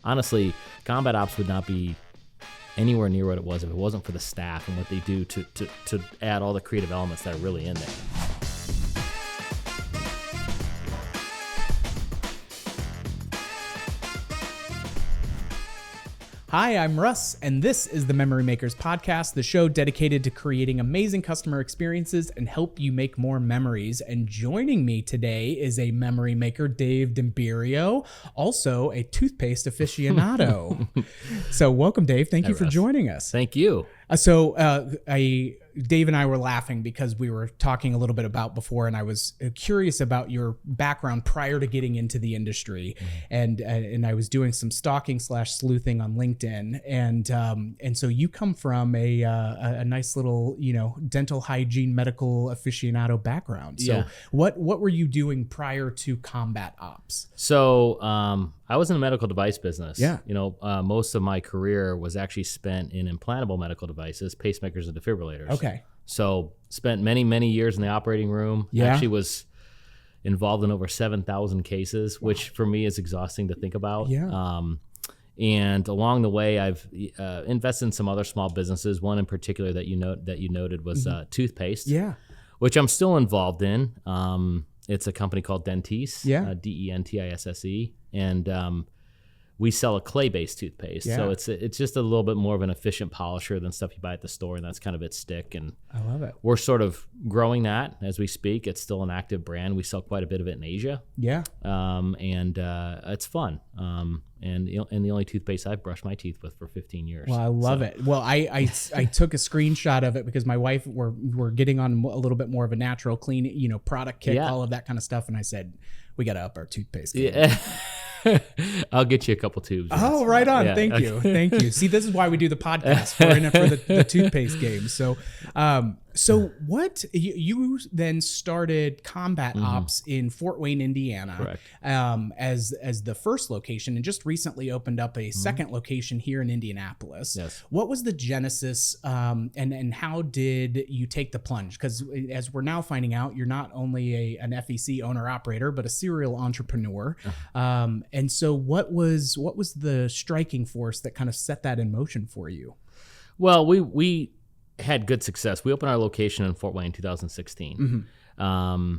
honestly, combat ops would not be anywhere near what it was if it wasn't for the staff and what they do to add all the creative elements that are really in there. Hi, I'm Russ, and this is the Memory Makers Podcast, the show dedicated to creating amazing customer experiences and help you make more memories. And joining me today is a memory maker, Dave Dimberio, also a toothpaste aficionado. So welcome, Dave. Thank you for joining us. Thank you. Dave and I were laughing because we were talking a little bit about before, and I was curious about your background prior to getting into the industry, and I was doing some stalking / sleuthing on LinkedIn, and so you come from a nice little dental hygiene medical aficionado background. So what were you doing prior to combat ops? So I was in the medical device business. Yeah. Most of my career was actually spent in implantable medical devices, pacemakers and defibrillators. Okay. So spent many, many years in the operating room. Yeah. Actually was involved in over 7,000 cases, which for me is exhausting to think about. Yeah. And along the way, I've invested in some other small businesses. One in particular that you noted was toothpaste. Yeah. Which I'm still involved in. It's a company called Dentisse. Yeah. Dentisse. And we sell a clay-based toothpaste. Yeah. So it's just a little bit more of an efficient polisher than stuff you buy at the store, and that's kind of its stick. And I love it. we're sort of growing that as we speak. It's still an active brand. We sell quite a bit of it in Asia. Yeah. And it's fun. And the only toothpaste I've brushed my teeth with for 15 years. Well, I love it. Well, I took a screenshot of it because my wife, we're getting on a little bit more of a natural clean, product kick, all of that kind of stuff. And I said, we got to up our toothpaste game. Yeah. I'll get you a couple tubes. Oh, right on. Yeah. Thank you. Thank you. See, this is why we do the podcast. We're in it for the toothpaste game. So what you then started combat ops in Fort Wayne, Indiana, Correct. As the first location, and just recently opened up a second location here in Indianapolis. Yes. What was the genesis, and how did you take the plunge? Because as we're now finding out, you're not only an FEC owner operator, but a serial entrepreneur. And so what was the striking force that kind of set that in motion for you? Well, we had good success. We opened our location in Fort Wayne in 2016. The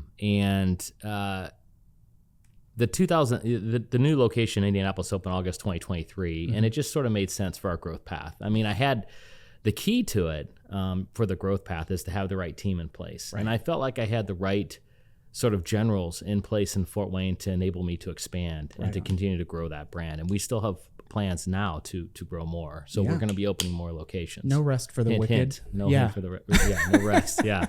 new location in Indianapolis opened August 2023, and it just sort of made sense for our growth path. I mean, I had the key to it for the growth path is to have the right team in place. Right. And I felt like I had the right sort of generals in place in Fort Wayne to enable me to expand and to continue to grow that brand. And we still have plans now to grow more. So we're going to be opening more locations. No rest for the wicked. Hint. No hint for the no rest. Yeah.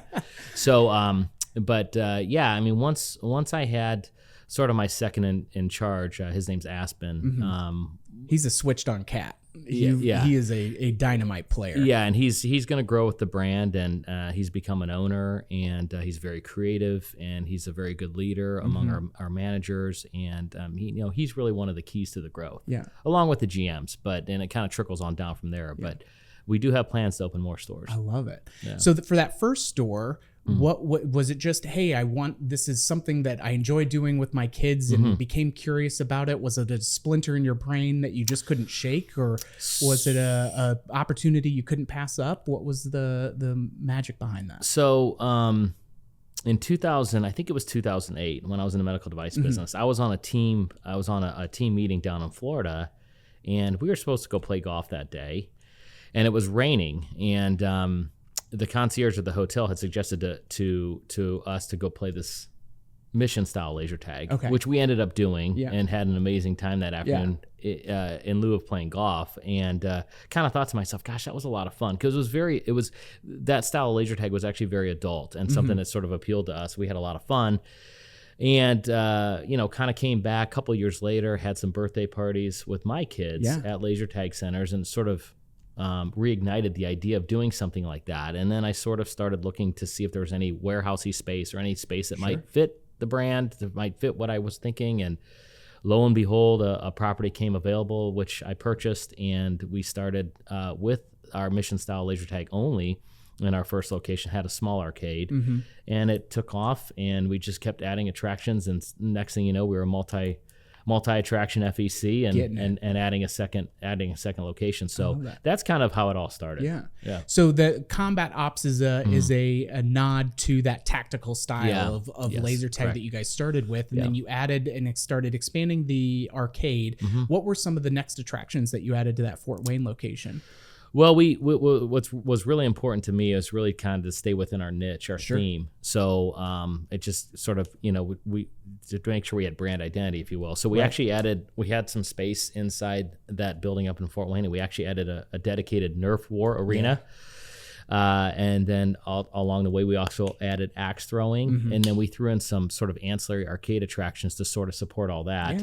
So, I mean, once I had sort of my second in charge, his name's Aspen. He's a switched on cat. He is a dynamite player. Yeah, and he's going to grow with the brand, and he's become an owner, and he's very creative, and he's a very good leader among our managers, and he's really one of the keys to the growth. Yeah, along with the GMs, and it kind of trickles on down from there. Yeah. But we do have plans to open more stores. I love it. Yeah. So for that first store, what was it? Just, hey, this is something that I enjoy doing with my kids, and became curious about it. Was it a splinter in your brain that you just couldn't shake, or was it a opportunity you couldn't pass up? What was the magic behind that? So in 2000, I think it was 2008, when I was in the medical device business, I was on a team. I was on a team meeting down in Florida, and we were supposed to go play golf that day, and it was raining, and the concierge of the hotel had suggested to us to go play this mission style laser tag, which we ended up doing and had an amazing time that afternoon in lieu of playing golf, and kind of thought to myself, gosh, that was a lot of fun, because that style of laser tag was actually very adult and something that sort of appealed to us. We had a lot of fun. And, kind of came back a couple years later, had some birthday parties with my kids at laser tag centers, and sort of reignited the idea of doing something like that. And then I sort of started looking to see if there was any warehousey space or any space that might fit the brand, that might fit what I was thinking. And lo and behold, a property came available, which I purchased, and we started with our mission style laser tag only. In our first location, had a small arcade, and it took off, and we just kept adding attractions. And next thing you know, we were a multi-attraction FEC and adding a second location. So that's kind of how it all started. Yeah. So the combat ops is a nod to that tactical style of laser tag that you guys started with, and then you added and started expanding the arcade. What were some of the next attractions that you added to that Fort Wayne location? Well, what was really important to me is really kind of to stay within our niche, our theme. So it just sort of, we to make sure we had brand identity, if you will. So we actually we had some space inside that building up in Fort Wayne, and we actually added a dedicated Nerf war arena. And then along the way, we also added axe throwing, and then we threw in some sort of ancillary arcade attractions to sort of support all that.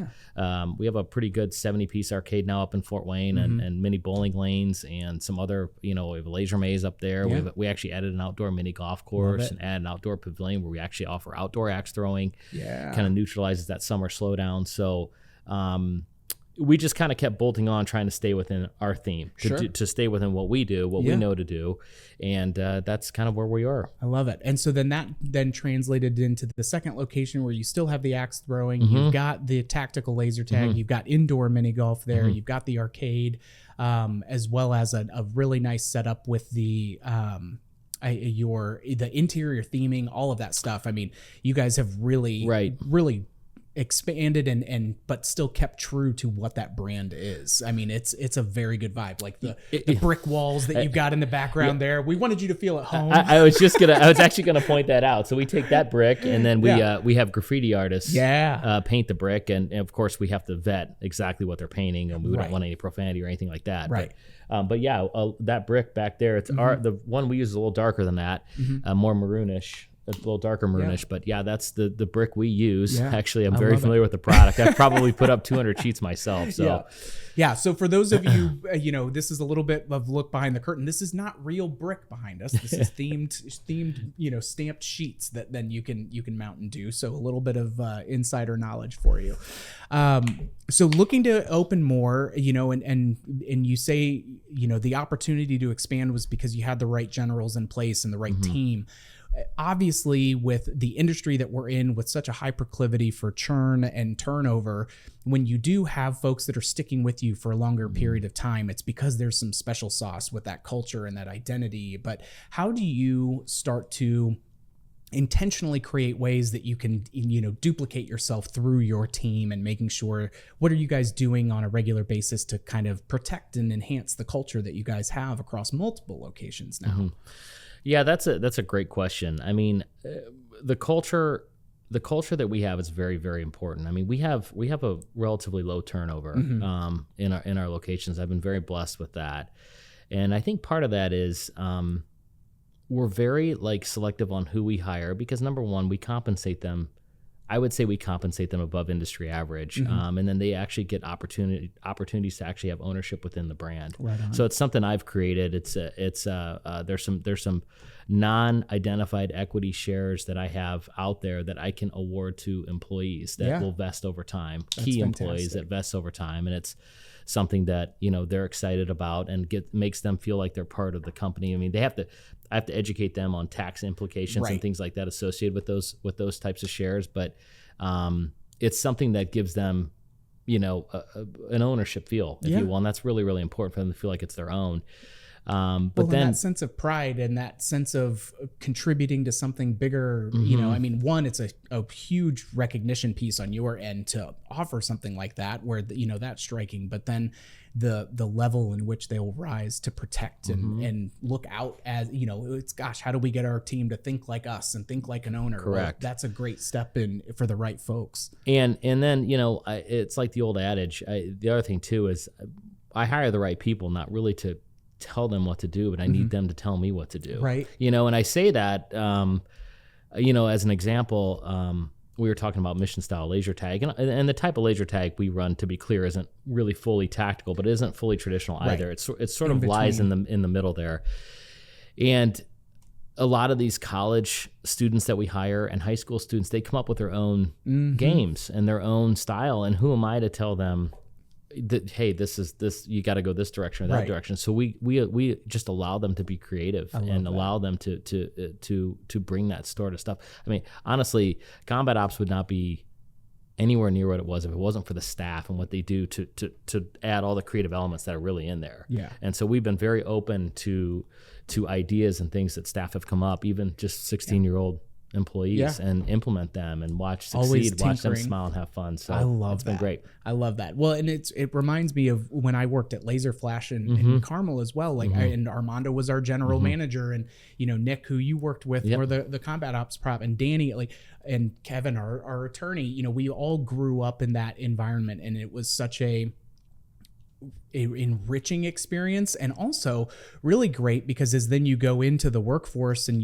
We have a pretty good 70-piece arcade now up in Fort Wayne, and mini bowling lanes, and some other, we have a laser maze up there. We actually added an outdoor mini golf course and added an outdoor pavilion where we actually offer outdoor axe throwing. Kind of neutralizes that summer slowdown. So we just kind of kept bolting on, trying to stay within our theme, to stay within what we do, what we know to do. And that's kind of where we are. I love it. And so then that translated into the second location where you still have the axe throwing. You've got the tactical laser tag. You've got indoor mini golf there. You've got the arcade, as well as a really nice setup with the interior theming, all of that stuff. I mean, you guys have really expanded and but still kept true to what that brand is. I mean, it's a very good vibe. Like the brick walls that you've got in the background there. We wanted you to feel at home. I was actually gonna point that out. So we take that brick, and then we have graffiti artists paint the brick, and of course we have to vet exactly what they're painting, and we don't want any profanity or anything like that. But that brick back there, it's the one we use is a little darker than that, more maroonish. A little darker maroonish, but that's the brick we use. Actually, I'm very familiar with the product. I've probably put up 200 sheets myself. So so for those of you, this is a little bit of look behind the curtain. This is not real brick behind us. This is themed, stamped sheets that then you can mount and do. So a little bit of insider knowledge for you. So looking to open more, and you say, the opportunity to expand was because you had the right generals in place and the right team. Obviously, with the industry that we're in, with such a high proclivity for churn and turnover, when you do have folks that are sticking with you for a longer period of time, it's because there's some special sauce with that culture and that identity. But how do you start to intentionally create ways that you can, duplicate yourself through your team, and making sure, what are you guys doing on a regular basis to kind of protect and enhance the culture that you guys have across multiple locations now? Yeah, that's a great question. I mean, the culture that we have is very, very important. I mean, we have a relatively low turnover in our locations. I've been very blessed with that, and I think part of that is we're very selective on who we hire, because number one, we compensate them. I would say we compensate them above industry average, and then they actually get opportunities to actually have ownership within the brand. So it's something I've created. There's some non-identified equity shares that I have out there that I can award to employees that will vest over time, key employees that vest over time, and it's something that they're excited about and makes them feel like they're part of the company. I mean, I have to educate them on tax implications and things like that associated with those types of shares, but it's something that gives them an ownership feel, if you will, and that's really, really important for them to feel like it's their own. But then that sense of pride and that sense of contributing to something bigger, I mean, one, it's a huge recognition piece on your end to offer something like that, where that's striking. But then the level in which they'll rise to protect and look out, as it's, gosh, how do we get our team to think like us and think like an owner? Correct. Well, that's a great step in for the right folks. And then it's like the old adage. The other thing too is I hire the right people, not really to tell them what to do, but I need them to tell me what to do. Right. And I say that, as an example, we were talking about mission style laser tag, and the type of laser tag we run, to be clear, isn't really fully tactical, but it isn't fully traditional either. It sort of lies in the middle there. And a lot of these college students that we hire and high school students, they come up with their own games and their own style. And who am I to tell them that, hey, this you got to go this direction or that direction? So we just allow them to be creative and allow them to bring that sort of stuff. I mean, honestly, combat ops would not be anywhere near what it was if it wasn't for the staff and what they do to add all the creative elements that are really in there. Yeah. And so we've been very open to ideas and things that staff have come up, even just 16-year-old employees, and implement them and watch succeed, watch them smile and have fun. So I love it's been great. I love that. Well, and it reminds me of when I worked at Laser Flash in Carmel as well. Like and Armando was our general manager, and Nick, who you worked with for the combat ops prop, and Danny, and Kevin, our attorney. We all grew up in that environment, and it was such a enriching experience, and also really great because as then you go into the workforce and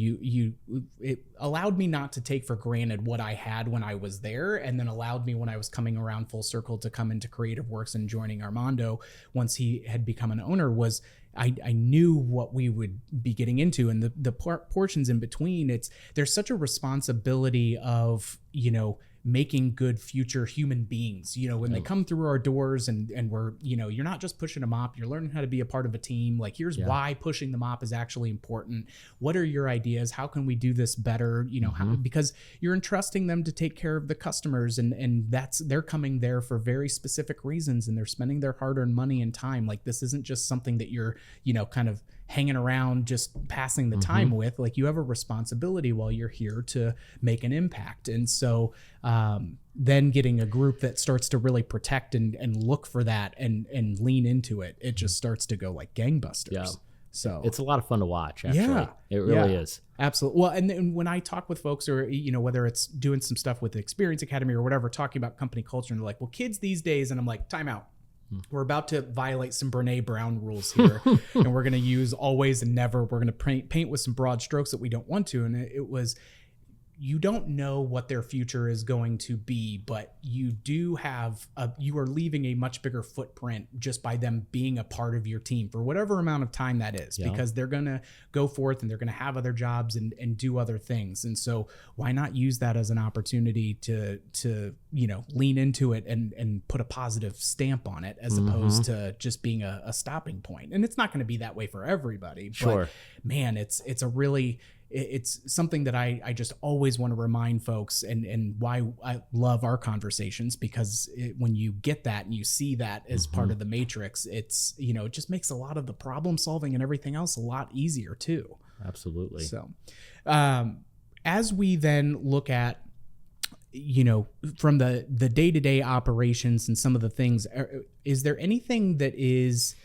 it allowed me not to take for granted what I had when I was there, and then allowed me when I was coming around full circle to come into Creative Works and joining Armando once he had become an owner. Was I knew what we would be getting into, and the portions in between. There's such a responsibility of making good future human beings, when they come through our doors, and we're, you're not just pushing a mop, you're learning how to be a part of a team. Like, here's why pushing the mop is actually important. What are your ideas? How can we do this better? Because you're entrusting them to take care of the customers, and they're coming there for very specific reasons, and they're spending their hard-earned money and time. Like, this isn't just something that you're, kind of hanging around just passing the time with. Like, you have a responsibility while you're here to make an impact. And so then getting a group that starts to really protect and look for that and lean into it, it just starts to go like gangbusters. Yeah. So it's a lot of fun to watch, actually. Yeah. It really is. Absolutely. Well, and then when I talk with folks, or, whether it's doing some stuff with the Experience Academy or whatever, talking about company culture, and they're like, well, kids these days, and I'm like, time out. We're about to violate some Brene Brown rules here, and we're going to use always and never. We're going to paint with some broad strokes that we don't want to. And it was, you don't know what their future is going to be, but you do have you are leaving a much bigger footprint just by them being a part of your team for whatever amount of time that is, because they're going to go forth and they're going to have other jobs and do other things. And so why not use that as an opportunity to lean into it and put a positive stamp on it, as opposed to just being a stopping point. And it's not going to be that way for everybody, but man, it's something that I just always want to remind folks, and why I love our conversations, because when you get that and you see that as part of the matrix, it's, it just makes a lot of the problem solving and everything else a lot easier too. Absolutely. So, as we then look at, from the day-to-day operations and some of the things, is there anything that is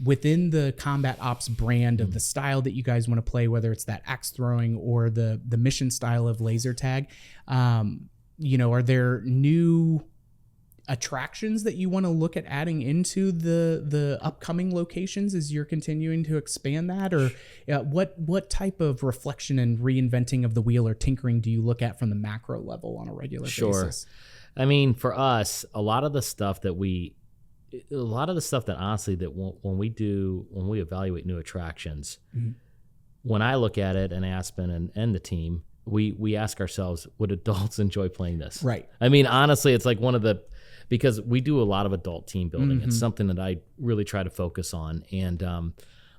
within the combat ops brand of the style that you guys want to play, whether it's that axe throwing or the mission style of laser tag? Are there new attractions that you want to look at adding into the upcoming locations as you're continuing to expand that? Or what type of reflection and reinventing of the wheel or tinkering do you look at from the macro level on a regular basis? I mean, for us, a lot of the stuff that honestly, that when we evaluate new attractions, when I look at it, and Aspen and the team, we ask ourselves, would adults enjoy playing this? Right. I mean, honestly, it's like because we do a lot of adult team building. It's something that I really try to focus on. And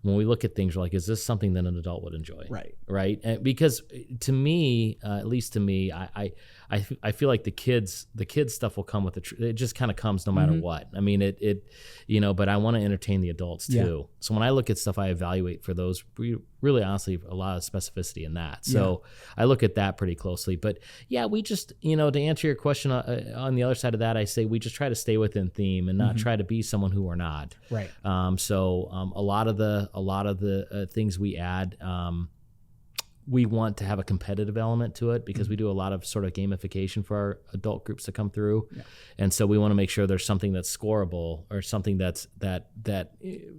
when we look at things, we're like, is this something that an adult would enjoy? Right. And because to me, at least to me, I feel like the kids stuff will come with it just kind of comes no matter what. I mean, but I want to entertain the adults too. Yeah. So when I look at stuff, I evaluate for those really honestly a lot of specificity in that. So I look at that pretty closely. But yeah, we just, to answer your question on the other side of that, I say we just try to stay within theme and not try to be someone who we're not. Right. So a lot of the things we add, we want to have a competitive element to it, because we do a lot of sort of gamification for our adult groups to come through. Yeah. And so we want to make sure there's something that's scoreable, or something that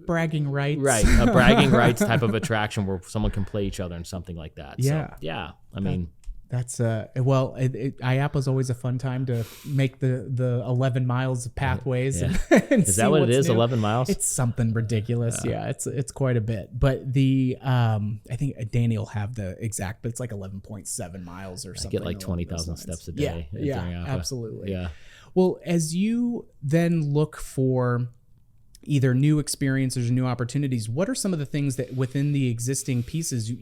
bragging rights. Right. A bragging rights type of attraction where someone can play each other and something like that. Yeah. So, yeah. I mean, that's IAPA's always a fun time to make the 11 miles of pathways. Yeah. And is that what it is? New. 11 miles? It's something ridiculous. Yeah, it's quite a bit. But I think Danny will have the exact, but it's like 11.7 miles or something. I get like 20,000 steps a day. Yeah, absolutely. Yeah. Well, as you then look for either new experiences or new opportunities, what are some of the things that within the existing pieces,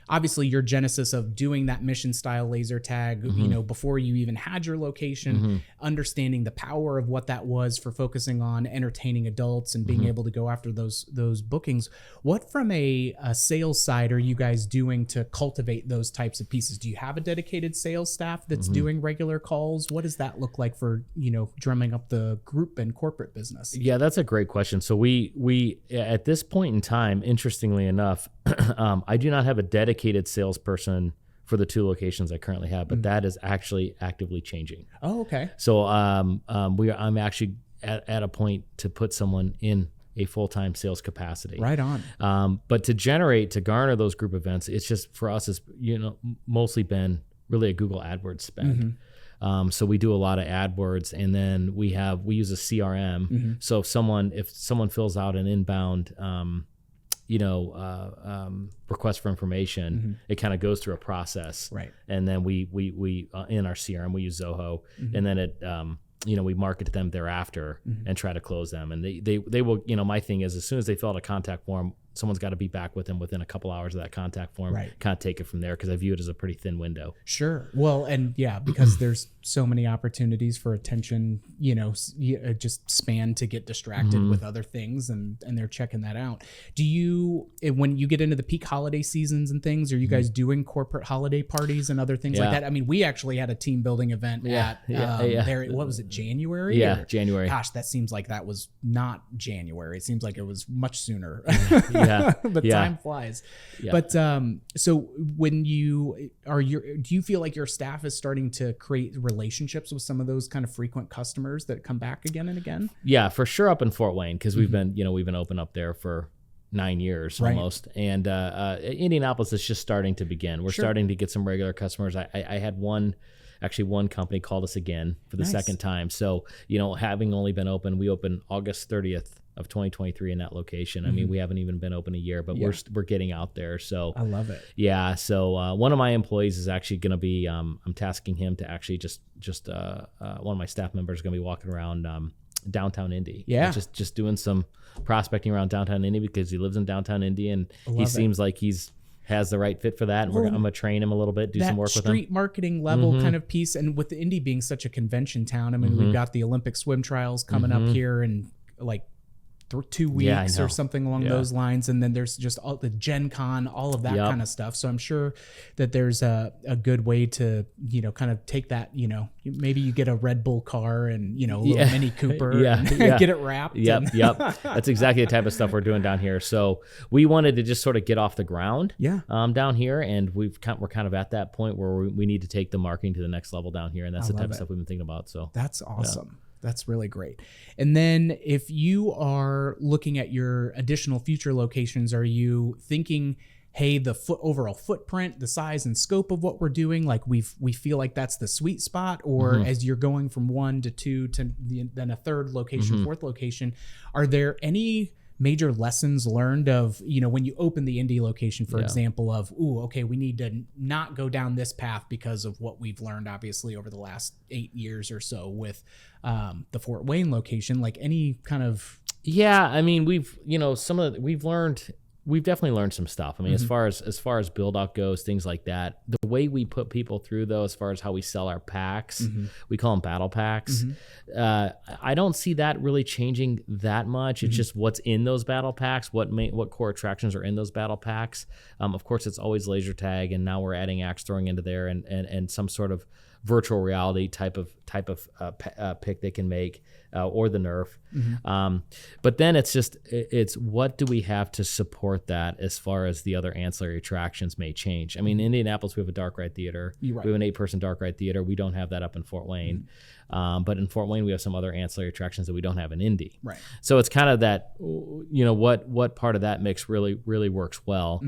obviously your genesis of doing that mission style laser tag, you know, before you even had your location, understanding the power of what that was for focusing on entertaining adults and being able to go after those bookings. What from a sales side are you guys doing to cultivate those types of pieces? Do you have a dedicated sales staff that's doing regular calls? What does that look like for, you know, drumming up the group and corporate business? Yeah, that's a great question. So we at this point in time, interestingly enough, I do not have a dedicated salesperson for the 2 locations I currently have, but that is actually actively changing. Oh, okay. So I'm actually at a point to put someone in a full-time sales capacity. Right on. But to garner those group events, it's just, for us, it's, you know, mostly been really a Google AdWords spend. So we do a lot of AdWords, and then we use a CRM. So if someone fills out an inbound, request for information, it kind of goes through a process. Right. And then we in our CRM, we use Zoho, and then it, we market to them thereafter and try to close them. And they will, my thing is, as soon as they fill out a contact form, someone's got to be back with them within a couple hours of that contact form, kind of take it from there, because I view it as a pretty thin window. Sure. Well, and yeah, because there's so many opportunities for attention, just span to get distracted with other things, and they're checking that out. Do you, when you get into the peak holiday seasons and things, are you guys doing corporate holiday parties and other things like that? I mean, we actually had a team building event what was it, January? Yeah, January. Gosh, that seems like that was not January. It seems like it was much sooner. But time flies. But so when do you feel like your staff is starting to create relationships with some of those kind of frequent customers that come back again and again? Yeah, for sure, up in Fort Wayne, because we've been open up there for 9 years almost, and Indianapolis is just starting to begin. We're starting to get some regular customers. I had one company called us again for the second time. So, having only been open, we opened August 30th of 2023 in that location. I mean, we haven't even been open a year, but we're getting out there. So I love it. Yeah. So one of my employees is actually going to be, I'm tasking him to actually just one of my staff members is going to be walking around downtown Indy. Just doing some prospecting around downtown Indy, because he lives in downtown Indy, and he seems like has the right fit for that. And I'm going to train him a little bit, do some work with him. Street marketing level kind of piece. And with Indy being such a convention town, I mean, we've got the Olympic swim trials coming up here in like 2 weeks or something along those lines. And then there's just all the Gen Con, all of that kind of stuff. So I'm sure that there's a good way to, kind of take that, maybe you get a Red Bull car and, a little Mini Cooper and get it wrapped. Yep. That's exactly the type of stuff we're doing down here. So we wanted to just sort of get off the ground down here. And we're kind of at that point where we need to take the marketing to the next level down here. And that's the type of stuff we've been thinking about. So that's awesome. Yeah. That's really great. And then if you are looking at your additional future locations, are you thinking, hey, the overall footprint, the size and scope of what we're doing, like we feel like that's the sweet spot? Or as you're going from 1 to 2 to then a third location, fourth location, are there any major lessons learned of, when you open the Indy location, for example, of, we need to not go down this path because of what we've learned, obviously, over the last 8 years or so with the Fort Wayne location, like any kind of... Yeah, I mean, we've definitely learned some stuff. I mean, as far as build out goes, things like that. The way we put people through, though, as far as how we sell our packs, we call them battle packs. I don't see that really changing that much. It's just what's in those battle packs, what core attractions are in those battle packs. Of course, it's always laser tag, and now we're adding axe throwing into there, and some sort of virtual reality type of pick they can make, or the Nerf. But then it's what do we have to support that as far as the other ancillary attractions may change. I mean, in Indianapolis, we have a dark ride theater. We have an 8-person dark ride theater. We don't have that up in Fort Wayne. But in Fort Wayne, we have some other ancillary attractions that we don't have in Indy. Right. So it's kind of that, what part of that mix really works well.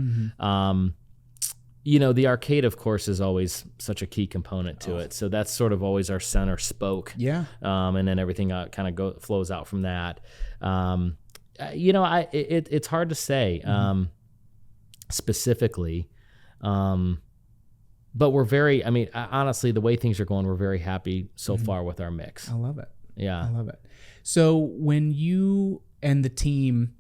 The arcade, of course, is always such a key component to it. So that's sort of always our center spoke. Yeah. And then everything kind of flows out from that. It's hard to say specifically. But we're honestly, the way things are going, we're very happy so far with our mix. I love it. Yeah. I love it. So when you and the team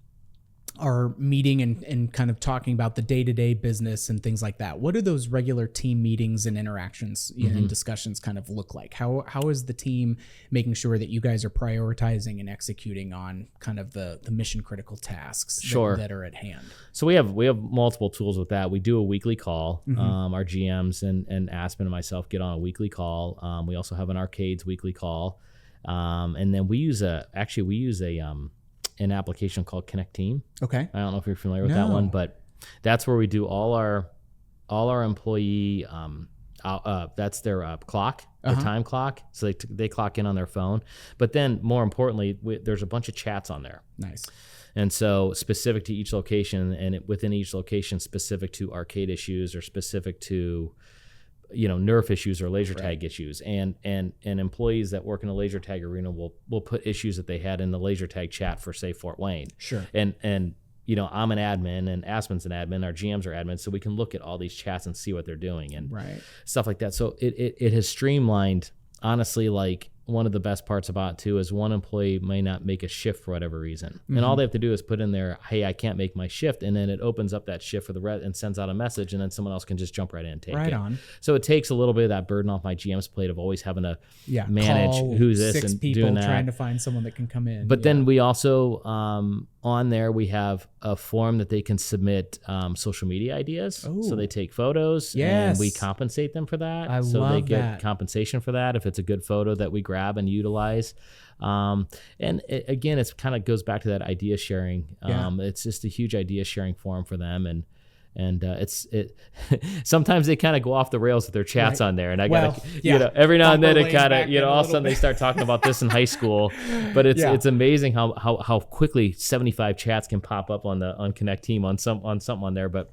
are meeting and kind of talking about the day-to-day business and things like that, what do those regular team meetings and interactions and discussions kind of look like? How is the team making sure that you guys are prioritizing and executing on kind of the mission critical tasks that are at hand? So we have multiple tools with that. We do a weekly call. Our GMs and Aspen and myself get on a weekly call. We also have an arcades weekly call. And then we use an application called Connect Team. Okay. I don't know if you're familiar with that one, but that's where we do all our employee, that's their clock, their time clock. So they clock in on their phone. But then more importantly, there's a bunch of chats on there. Nice. And so specific to each location, and within each location specific to arcade issues or specific to Nerf issues or laser tag issues, and employees that work in a laser tag arena will put issues that they had in the laser tag chat for, say, Fort Wayne. Sure. And I'm an admin and Aspen's an admin, our GMs are admins, so we can look at all these chats and see what they're doing and stuff like that. So it has streamlined, honestly. Like, one of the best parts about it too is one employee may not make a shift for whatever reason, and all they have to do is put in there, "Hey, I can't make my shift," and then it opens up that shift for the rest and sends out a message, and then someone else can just jump right in and take it. On. So it takes a little bit of that burden off my GM's plate of always having to manage who's this 6 and people doing that. trying to find someone that can come in. But then we also on there we have a form that they can submit social media ideas. Ooh. So they take photos and we compensate them for that. They get compensation for that if it's a good photo that we grab and utilize. Again, it's kind of goes back to that idea sharing. It's just a huge idea sharing forum for them, and sometimes they kind of go off the rails with their chats on there, and I gotta every now and then it kind of all of a sudden they start talking about this in high school, but it's amazing how quickly 75 chats can pop up on Connect Team on something on there. But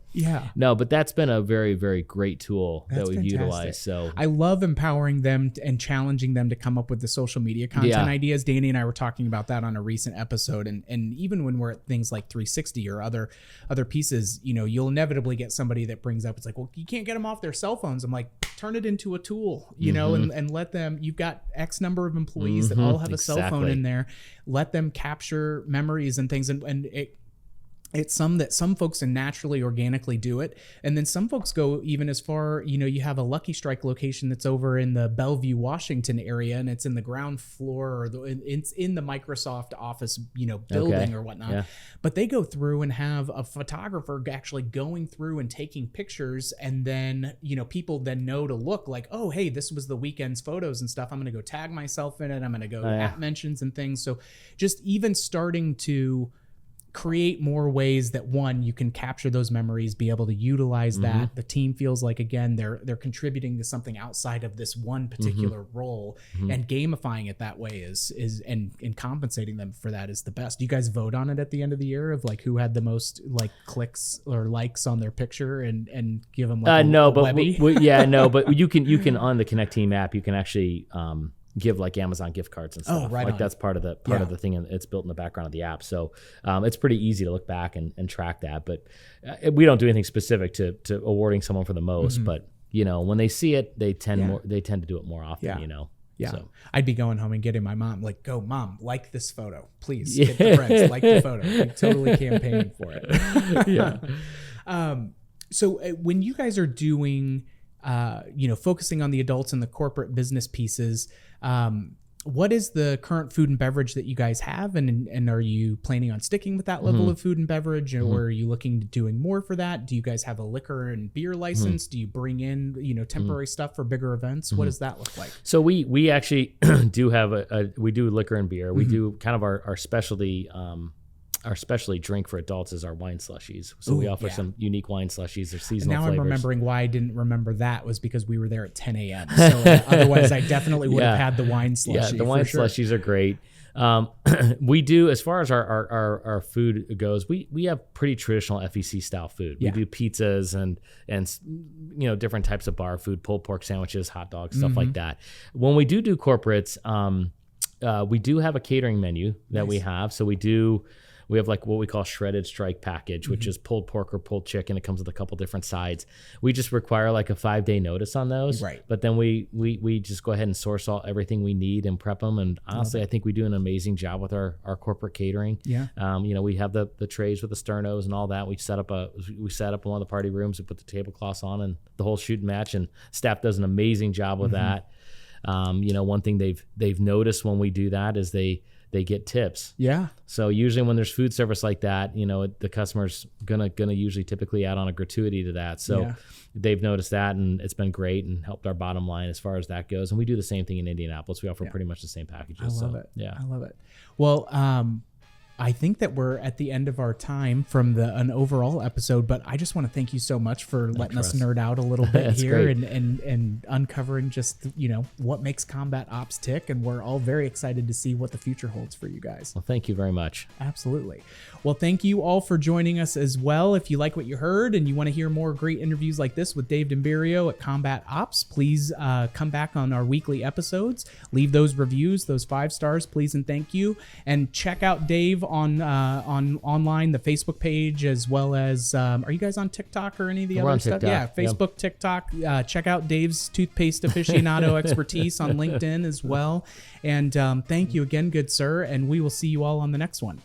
but that's been a very, very great tool that we've utilized. So I love empowering them and challenging them to come up with the social media content ideas. Danny and I were talking about that on a recent episode, and even when we're at things like 360 or other pieces, you'll inevitably get somebody that brings up, it's like, well, you can't get them off their cell phones. I'm like, turn it into a tool, and let them, you've got X number of employees that all have a cell phone in there, let them capture memories and things. And it's some folks can naturally organically do it, and then some folks go even as far, you have a Lucky Strike location that's over in the Bellevue, Washington area, and it's in the ground floor, or it's in the Microsoft office building or whatnot, but they go through and have a photographer actually going through and taking pictures, and then people then know to look like, oh, hey, this was the weekend's photos and stuff, I'm gonna go tag myself in it, I'm gonna go at mentions and things. So just even starting to create more ways that, one, you can capture those memories, be able to utilize that. The team feels like, again, they're contributing to something outside of this one particular role, and gamifying it that way is and compensating them for that is the best. Do you guys vote on it at the end of the year of like who had the most like clicks or likes on their picture and give them like but you can on the Connect Team app, you can actually give like Amazon gift cards and stuff. That's part of the thing, and it's built in the background of the app. So it's pretty easy to look back and track that. But we don't do anything specific to awarding someone for the most. But when they see it, they tend to do it more often. So I'd be going home and getting my mom, like, go Mom, like this photo, please. Get the friends, like the photo. Like, totally campaigning for it. So when you guys are doing focusing on the adults and the corporate business pieces, what is the current food and beverage that you guys have, and are you planning on sticking with that level of food and beverage, or are you looking to doing more for that? Do you guys have a liquor and beer license? Do you bring in temporary stuff for bigger events? What does that look like? So we actually do have we do liquor and beer. We do kind of our specialty. Our specialty drink for adults is our wine slushies. So we offer some unique wine slushies. They're seasonal flavors. I'm remembering why I didn't remember that was because we were there at 10 a.m. So otherwise I definitely would have had the wine slushie. Yeah, the wine slushies are great. We do, as far as our food goes, we have pretty traditional FEC style food. We do pizzas and different types of bar food, pulled pork sandwiches, hot dogs, stuff like that. When we do corporates, we do have a catering menu that we have. So we do We have like what we call shredded strike package, which is pulled pork or pulled chicken. It comes with a couple different sides. We just require like a 5-day notice on those. Right. But then we just go ahead and source everything we need and prep them. And honestly, I think we do an amazing job with our corporate catering. Yeah. We have the trays with the sternos and all that. We set up one of the party rooms and put the tablecloths on and the whole shoot and match. And staff does an amazing job with that. One thing they've noticed when we do that is they get tips. Yeah. So usually when there's food service like that, the customer's gonna usually typically add on a gratuity to that. So they've noticed that, and it's been great and helped our bottom line as far as that goes. And we do the same thing in Indianapolis. We offer pretty much the same packages. I love it. Yeah. I love it. Well, I think that we're at the end of our time from an overall episode, but I just want to thank you so much for letting us nerd out a little bit here and uncovering just, what makes combat ops tick. And we're all very excited to see what the future holds for you guys. Well, thank you very much. Absolutely. Well, thank you all for joining us as well. If you like what you heard and you want to hear more great interviews like this with Dave Dimberio at Combat Ops, please come back on our weekly episodes. Leave those reviews, those 5 stars, please and thank you. And check out Dave on online, the Facebook page, as well as are you guys on TikTok or any of the other stuff? Yeah, Facebook, TikTok. Check out Dave's toothpaste aficionado expertise on LinkedIn as well. And thank you again, good sir. And we will see you all on the next one.